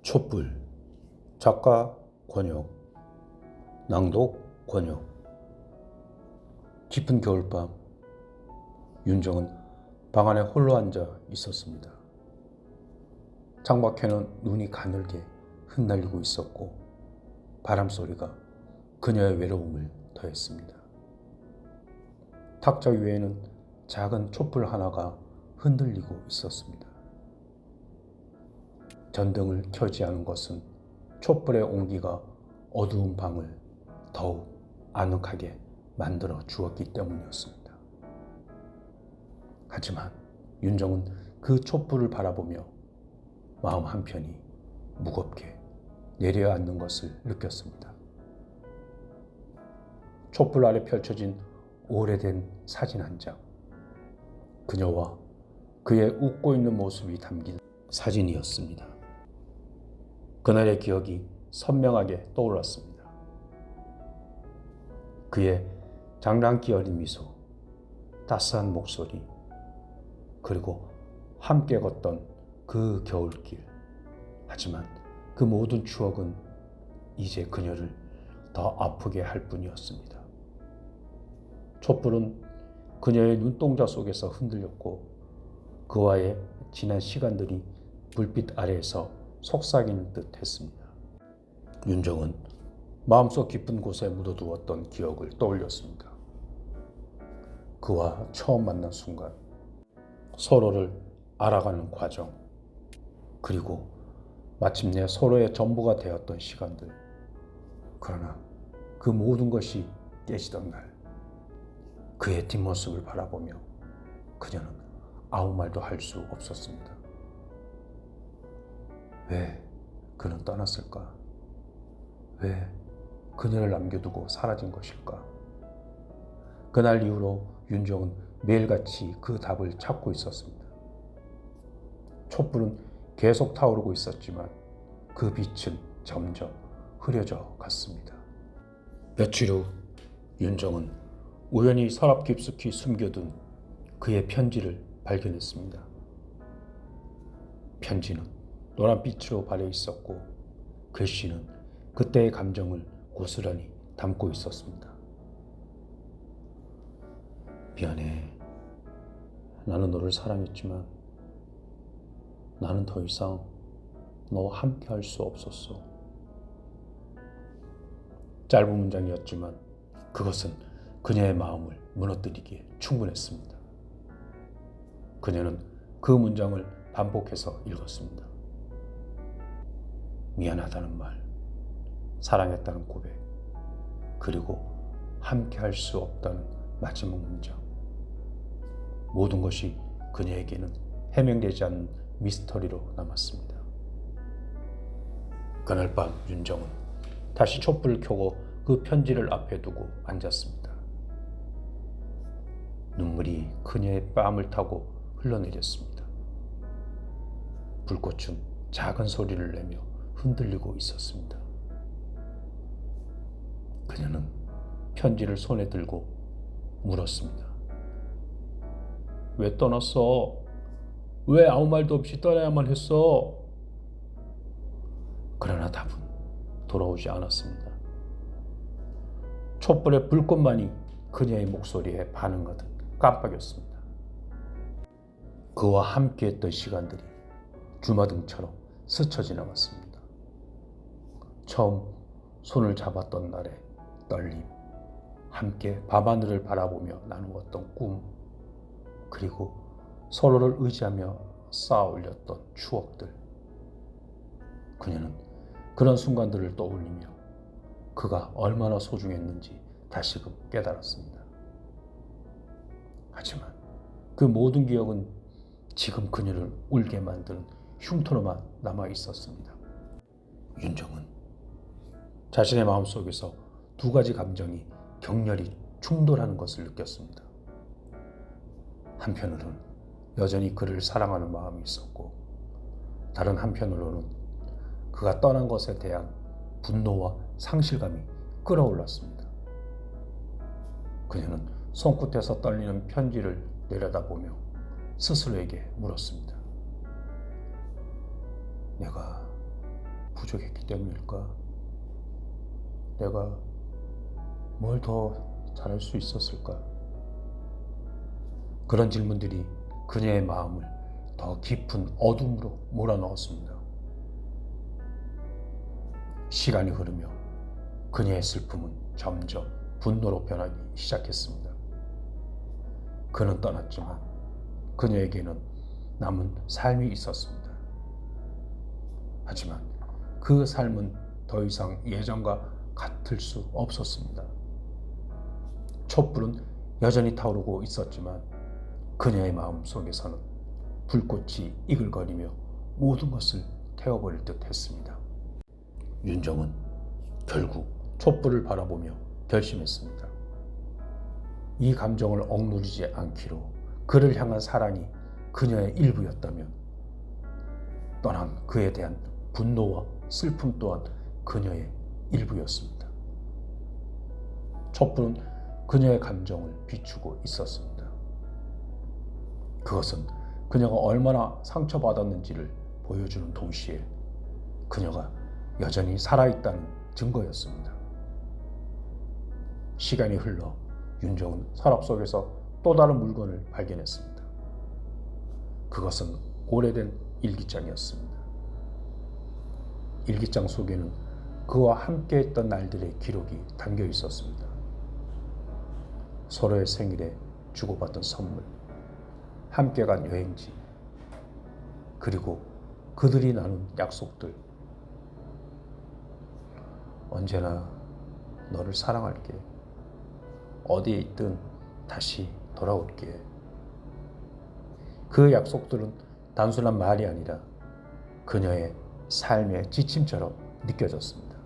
촛불. 작가 권혁, 낭독 권혁. 깊은 겨울밤, 윤정은 방 안에 홀로 앉아 있었습니다. 창밖에는 눈이 가늘게 흩날리고 있었고 바람 소리가 그녀의 외로움을 더했습니다. 탁자 위에는 작은 촛불 하나가 흔들리고 있었습니다. 전등을 켜지 않은 것은 촛불의 온기가 어두운 방을 더욱 아늑하게 만들어 주었기 때문이었습니다. 하지만 윤정은 그 촛불을 바라보며 마음 한편이 무겁게 내려앉는 것을 느꼈습니다. 촛불 아래 펼쳐진 오래된 사진 한 장, 그녀와 그의 웃고 있는 모습이 담긴 사진이었습니다. 그날의 기억이 선명하게 떠올랐습니다. 그의 장난기 어린 미소, 따스한 목소리, 그리고 함께 걷던 그 겨울길. 하지만 그 모든 추억은 이제 그녀를 더 아프게 할 뿐이었습니다. 촛불은 그녀의 눈동자 속에서 흔들렸고 그와의 지난 시간들이 불빛 아래에서 속삭이는 듯 했습니다. 윤정은 마음속 깊은 곳에 묻어두었던 기억을 떠올렸습니다. 그와 처음 만난 순간, 서로를 알아가는 과정, 그리고 마침내 서로의 전부가 되었던 시간들. 그러나 그 모든 것이 깨지던 날, 그의 뒷모습을 바라보며 그녀는 아무 말도 할 수 없었습니다. 왜 그는 떠났을까? 왜 그녀를 남겨두고 사라진 것일까? 그날 이후로 윤정은 매일같이 그 답을 찾고 있었습니다. 촛불은 계속 타오르고 있었지만 그 빛은 점점 흐려져 갔습니다. 며칠 후 윤정은 우연히 서랍 깊숙이 숨겨둔 그의 편지를 발견했습니다. 편지는 노란빛으로 발려 있었고 글씨는 그때의 감정을 고스란히 담고 있었습니다. 미안해. 나는 너를 사랑했지만 나는 더 이상 너와 함께 할 수 없었어. 짧은 문장이었지만 그것은 그녀의 마음을 무너뜨리기에 충분했습니다. 그녀는 그 문장을 반복해서 읽었습니다. 미안하다는 말, 사랑했다는 고백, 그리고 함께 할 수 없다는 마지막 문장. 모든 것이 그녀에게는 해명되지 않는 미스터리로 남았습니다. 그날 밤 윤정은 다시 촛불을 켜고 그 편지를 앞에 두고 앉았습니다. 눈물이 그녀의 뺨을 타고 흘러내렸습니다. 불꽃은 작은 소리를 내며 흔들리고 있었습니다. 그녀는 편지를 손에 들고 물었습니다. 왜 떠났어? 왜 아무 말도 없이 떠나야만 했어? 그러나 답은 돌아오지 않았습니다. 촛불의 불꽃만이 그녀의 목소리에 반응하듯 깜빡였습니다. 그와 함께했던 시간들이 주마등처럼 스쳐 지나갔습니다. 처음 손을 잡았던 날의 떨림, 함께 밤하늘을 바라보며 나누었던 꿈, 그리고 서로를 의지하며 쌓아 올렸던 추억들. 그녀는 그런 순간들을 떠올리며 그가 얼마나 소중했는지 다시금 깨달았습니다. 하지만 그 모든 기억은 지금 그녀를 울게 만드는 흉터로만 남아 있었습니다. 윤정은 자신의 마음속에서 두 가지 감정이 격렬히 충돌하는 것을 느꼈습니다. 한편으로는 여전히 그를 사랑하는 마음이 있었고 다른 한편으로는 그가 떠난 것에 대한 분노와 상실감이 끌어올랐습니다. 그녀는 손끝에서 떨리는 편지를 내려다보며 스스로에게 물었습니다. 내가 부족했기 때문일까? 내가 뭘 더 잘할 수 있었을까? 그런 질문들이 그녀의 마음을 더 깊은 어둠으로 몰아넣었습니다. 시간이 흐르며 그녀의 슬픔은 점점 분노로 변하기 시작했습니다. 그는 떠났지만 그녀에게는 남은 삶이 있었습니다. 하지만 그 삶은 더 이상 예전과 같을 수 없었습니다. 촛불은 여전히 타오르고 있었지만 그녀의 마음 속에서는 불꽃이 이글거리며 모든 것을 태워버릴 듯 했습니다. 윤정은 결국 촛불을 바라보며 결심했습니다. 이 감정을 억누르지 않기로 그를 향한 사랑이 그녀의 일부였다면 떠난 그에 대한 분노와 슬픔 또한 그녀의 일부였습니다. 촛불은 그녀의 감정을 비추고 있었습니다. 그것은 그녀가 얼마나 상처받았는지를 보여주는 동시에 그녀가 여전히 살아있다는 증거였습니다. 시간이 흘러 윤정은 서랍 속에서 또 다른 물건을 발견했습니다. 그것은 오래된 일기장이었습니다. 일기장 속에는 그와 함께했던 날들의 기록이 담겨 있었습니다. 서로의 생일에 주고받은 선물, 함께 간 여행지, 그리고 그들이 나눈 약속들. 언제나 너를 사랑할게. 어디에 있든 다시 돌아올게. 그 약속들은 단순한 말이 아니라 그녀의 삶의 지침처럼 느껴졌습니다.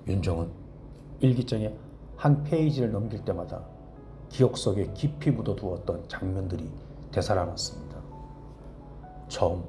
윤정은 일기장의 한 페이지를 넘길 때마다 기억 속에 깊이 묻어두었던 장면들이 되살아났습니다. 처음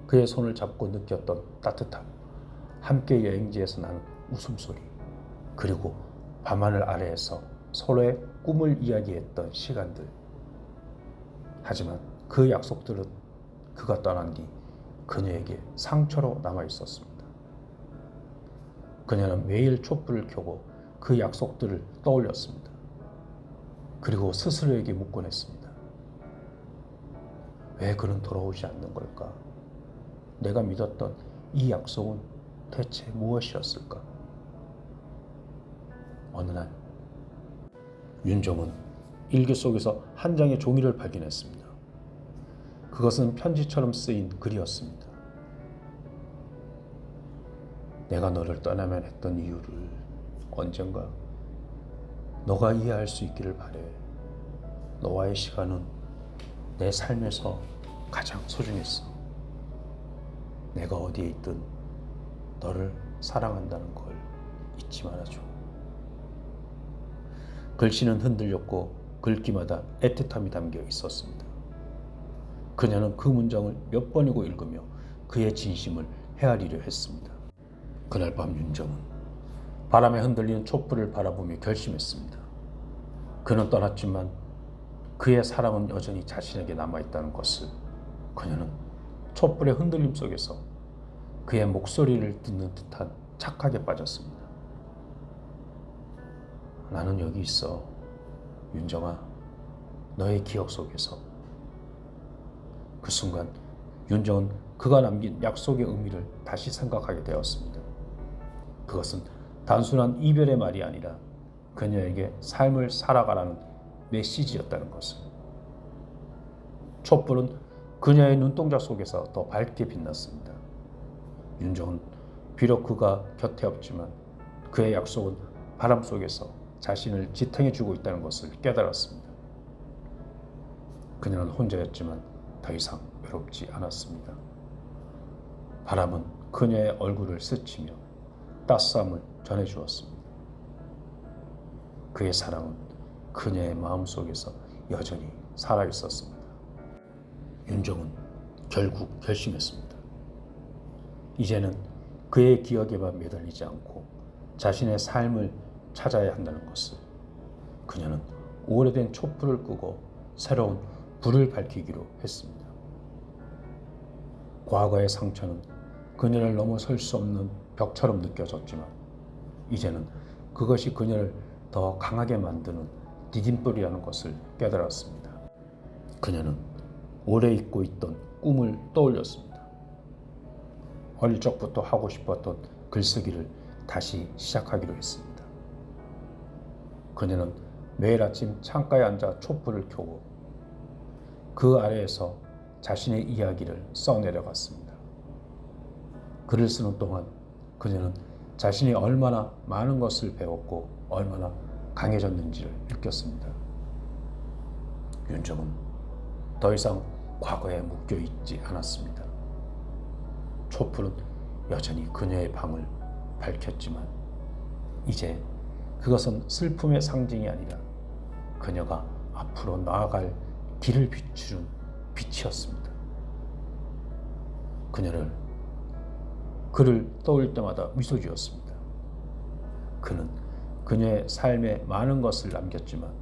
그의 손을 잡고 느꼈던 따뜻함, 함께 여행지에서 나는 웃음소리, 그리고 밤하늘 아래에서 서로의 꿈을 이야기했던 시간들. 하지만 그 약속들은 그가 떠난 뒤 그녀에게 상처로 남아 있었습니다. 그녀는 매일 촛불을 켜고 그 약속들을 떠올렸습니다. 그리고 스스로에게 묻곤 했습니다. 왜 그는 돌아오지 않는 걸까? 내가 믿었던 이 약속은 대체 무엇이었을까? 어느 날 윤정은 일기 속에서 한 장의 종이를 발견했습니다. 그것은 편지처럼 쓰인 글이었습니다. 내가 너를 떠나면 했던 이유를 언젠가 너가 이해할 수 있기를 바래. 너와의 시간은 내 삶에서 가장 소중했어. 내가 어디에 있든 너를 사랑한다는 걸 잊지 말아줘. 글씨는 흔들렸고 글귀마다 애틋함이 담겨 있었습니다. 그녀는 그 문장을 몇 번이고 읽으며 그의 진심을 헤아리려 했습니다. 그날 밤 윤정은 바람에 흔들리는 촛불을 바라보며 결심했습니다. 그는 떠났지만 그의 사랑은 여전히 자신에게 남아있다는 것을. 그녀는 촛불의 흔들림 속에서 그의 목소리를 듣는 듯한 착각에 빠졌습니다. 나는 여기 있어, 윤정아. 너의 기억 속에서. 그 순간 윤정은 그가 남긴 약속의 의미를 다시 생각하게 되었습니다. 그것은 단순한 이별의 말이 아니라 그녀에게 삶을 살아가라는 메시지였다는 것을. 촛불은 그녀의 눈동자 속에서 더 밝게 빛났습니다. 윤정은 비록 그가 곁에 없지만 그의 약속은 바람 속에서 자신을 지탱해주고 있다는 것을 깨달았습니다. 그녀는 혼자였지만 더 이상 외롭지 않았습니다. 바람은 그녀의 얼굴을 스치며 따스함을 전해주었습니다. 그의 사랑은 그녀의 마음속에서 여전히 살아있었습니다. 윤정은 결국 결심했습니다. 이제는 그의 기억에만 매달리지 않고 자신의 삶을 찾아야 한다는 것을. 그녀는 오래된 촛불을 끄고 새로운 불을 밝히기로 했습니다. 과거의 상처는 그녀를 넘어설 수 없는 벽처럼 느껴졌지만 이제는 그것이 그녀를 더 강하게 만드는 디딤돌이라는 것을 깨달았습니다. 그녀는 오래 잊고 있던 꿈을 떠올렸습니다. 어릴 적부터 하고 싶었던 글쓰기를 다시 시작하기로 했습니다. 그녀는 매일 아침 창가에 앉아 촛불을 켜고 그 아래에서 자신의 이야기를 써내려갔습니다. 글을 쓰는 동안 그녀는 자신이 얼마나 많은 것을 배웠고 얼마나 강해졌는지를 느꼈습니다. 윤정은 더 이상 과거에 묶여있지 않았습니다. 촛불은 여전히 그녀의 방을 밝혔지만 이제 그것은 슬픔의 상징이 아니라 그녀가 앞으로 나아갈 길을 비추는 빛이었습니다. 그녀를 그를 떠올 때마다 미소 지었습니다. 그는 그녀의 삶에 많은 것을 남겼지만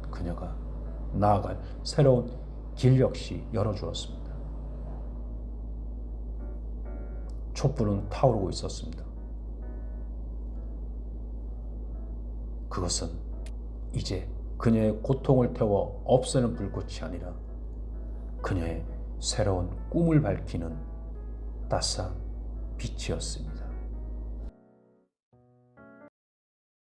그녀가 나아갈 새로운 길 역시 열어주었습니다. 촛불은 타오르고 있었습니다. 그것은 이제 그녀의 고통을 태워 없애는 불꽃이 아니라 그녀의 새로운 꿈을 밝히는 따스한 빛이었습니다.